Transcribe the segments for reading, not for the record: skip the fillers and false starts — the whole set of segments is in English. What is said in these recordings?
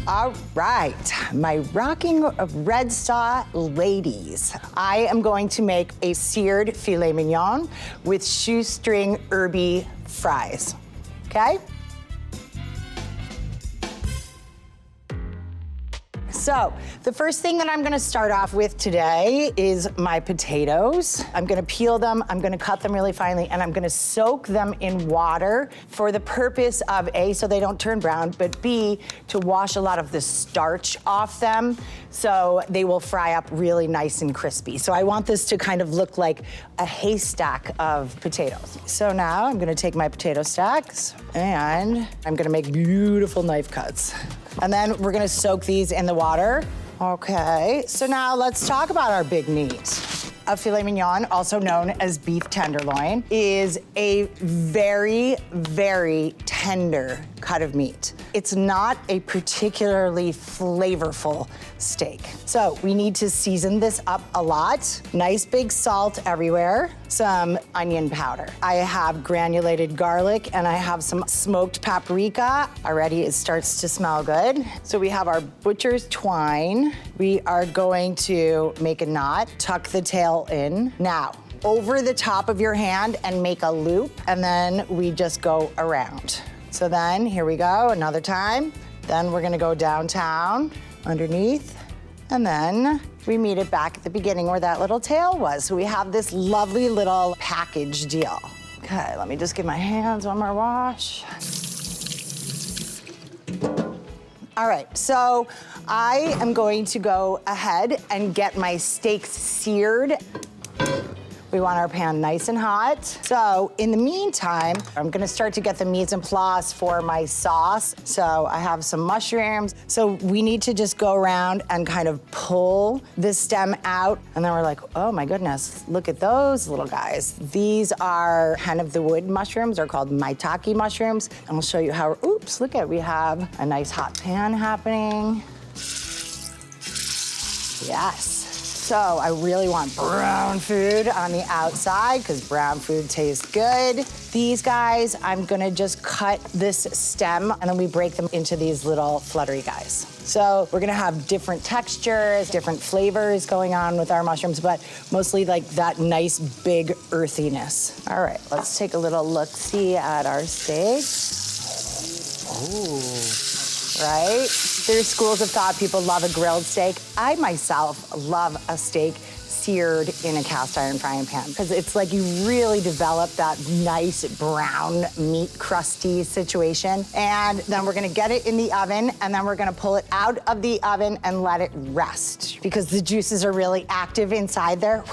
All right, my rocking red star ladies. I am going to make a seared filet mignon with shoestring Herby fries, okay? So, the first thing that I'm gonna start off with today is my potatoes. I'm gonna peel them, I'm gonna cut them really finely, and I'm gonna soak them in water for the purpose of A, so they don't turn brown, but B, to wash a lot of the starch off them so they will fry up really nice and crispy. So I want this to kind of look like a haystack of potatoes. So now I'm gonna take my potato stacks and I'm gonna make beautiful knife cuts. And then we're gonna soak these in the water. Okay, so now let's talk about our big meat. A filet mignon, also known as beef tenderloin, is a very, very tender cut of meat. It's not a particularly flavorful steak. So we need to season this up a lot. Nice big salt everywhere, some onion powder. I have granulated garlic and I have some smoked paprika. Already it starts to smell good. So we have our butcher's twine. We are going to make a knot, tuck the tail in. Now, over the top of your hand and make a loop, and then we just go around. So then, here we go, another time. Then we're gonna go downtown, underneath, and then we meet it back at the beginning where that little tail was. So we have this lovely little package deal. Okay, let me just give my hands one more wash. All right, so I am going to go ahead and get my steaks seared. We want our pan nice and hot. So in the meantime, I'm gonna start to get the mise en place for my sauce. So I have some mushrooms. So we need to just go around and kind of pull the stem out. And then we're like, oh my goodness, look at those little guys. These are kind of the wood mushrooms. They're called maitake mushrooms. And I'll show you how, oops, look at, we have a nice hot pan happening. Yes. So I really want brown food on the outside because brown food tastes good. These guys, I'm gonna just cut this stem and then we break them into these little fluttery guys. So we're gonna have different textures, different flavors going on with our mushrooms, but mostly like that nice big earthiness. All right, let's take a little look-see at our steak. Ooh. Right? There's schools of thought. People love a grilled steak. I myself love a steak seared in a cast iron frying pan because it's like you really develop that nice brown meat crusty situation. And then we're gonna get it in the oven and then we're gonna pull it out of the oven and let it rest because the juices are really active inside there.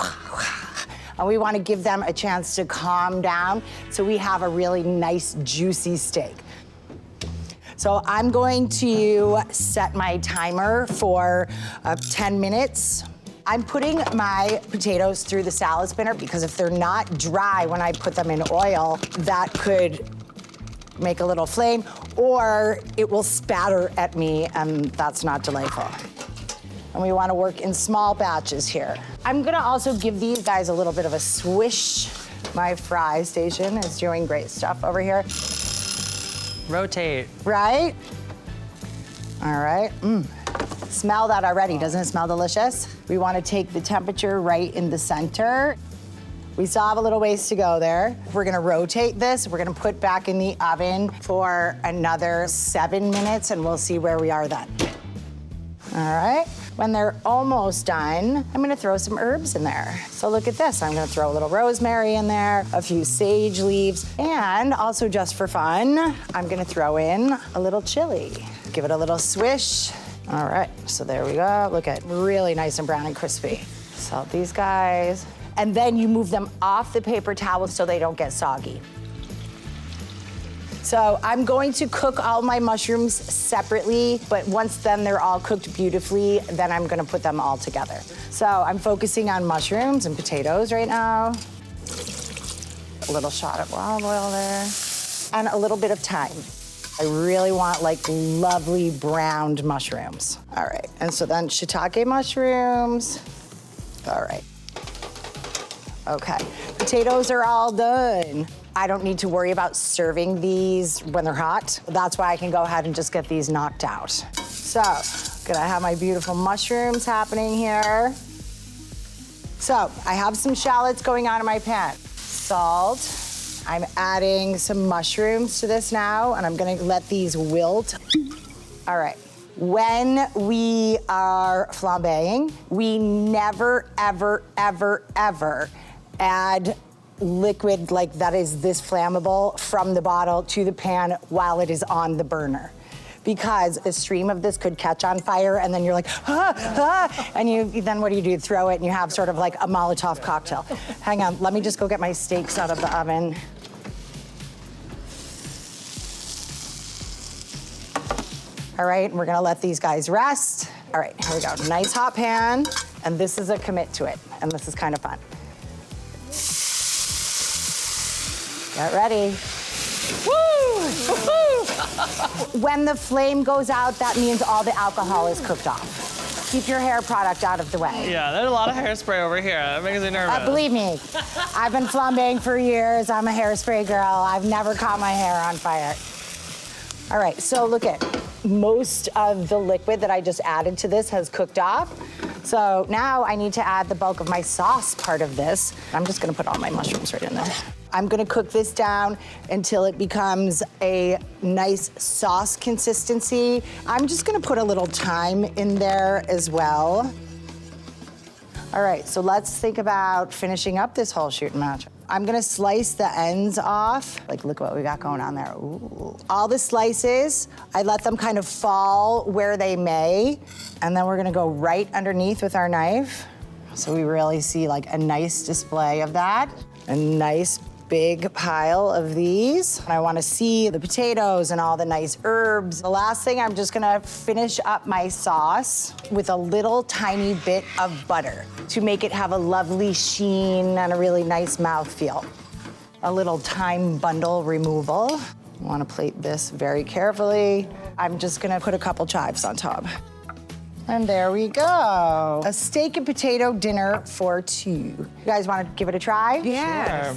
And we wanna give them a chance to calm down so we have a really nice juicy steak. So I'm going to set my timer for 10 minutes. I'm putting my potatoes through the salad spinner because if they're not dry when I put them in oil, that could make a little flame or it will spatter at me and that's not delightful. And we wanna work in small batches here. I'm gonna also give these guys a little bit of a swish. My fry station is doing great stuff over here. Rotate. Right? All right. Smell that already. Doesn't it smell delicious? We want to take the temperature right in the center. We still have a little ways to go there. We're gonna rotate this. We're gonna put back in the oven for another 7 minutes and we'll see where we are then. All right. When they're almost done, I'm gonna throw some herbs in there. So look at this, I'm gonna throw a little rosemary in there, a few sage leaves, and also just for fun, I'm gonna throw in a little chili. Give it a little swish. All right, so there we go. Look at really nice and brown and crispy. Salt these guys. And then you move them off the paper towel so they don't get soggy. So I'm going to cook all my mushrooms separately, but once then they're all cooked beautifully, then I'm gonna put them all together. So I'm focusing on mushrooms and potatoes right now. A little shot of olive oil there, and a little bit of thyme. I really want like lovely browned mushrooms. All right, and so then shiitake mushrooms. All right. Okay, potatoes are all done. I don't need to worry about serving these when they're hot. That's why I can go ahead and just get these knocked out. So, gonna have my beautiful mushrooms happening here. So, I have some shallots going on in my pan. Salt. I'm adding some mushrooms to this now, and I'm gonna let these wilt. All right. When we are flambeing, we never, ever, ever, ever add liquid like that is this flammable from the bottle to the pan while it is on the burner. Because a stream of this could catch on fire and then you're like, and then what do? You throw it and you have sort of like a Molotov cocktail. Hang on, let me just go get my steaks out of the oven. All right, and we're gonna let these guys rest. All right, here we go. Nice hot pan, and this is a commit to it, and this is kind of fun. Get ready. Woo! Woo-hoo! When the flame goes out, that means all the alcohol is cooked off. Keep your hair product out of the way. Yeah, there's a lot of hairspray over here. That makes me nervous. Believe me, I've been flambeing for years. I'm a hairspray girl. I've never caught my hair on fire. All right, so look at most of the liquid that I just added to this has cooked off. So now I need to add the bulk of my sauce part of this. I'm just gonna put all my mushrooms right in there. I'm gonna cook this down until it becomes a nice sauce consistency. I'm just gonna put a little thyme in there as well. All right, so let's think about finishing up this whole shooting match. I'm gonna slice the ends off. Like, look what we got going on there. Ooh. All the slices, I let them kind of fall where they may, and then we're gonna go right underneath with our knife. So we really see like a nice display of that. A nice big pile of these. I wanna see the potatoes and all the nice herbs. The last thing, I'm just gonna finish up my sauce with a little tiny bit of butter to make it have a lovely sheen and a really nice mouthfeel. A little thyme bundle removal. I wanna plate this very carefully. I'm just gonna put a couple chives on top. And there we go. A steak and potato dinner for two. You guys wanna give it a try? Yes. Sure.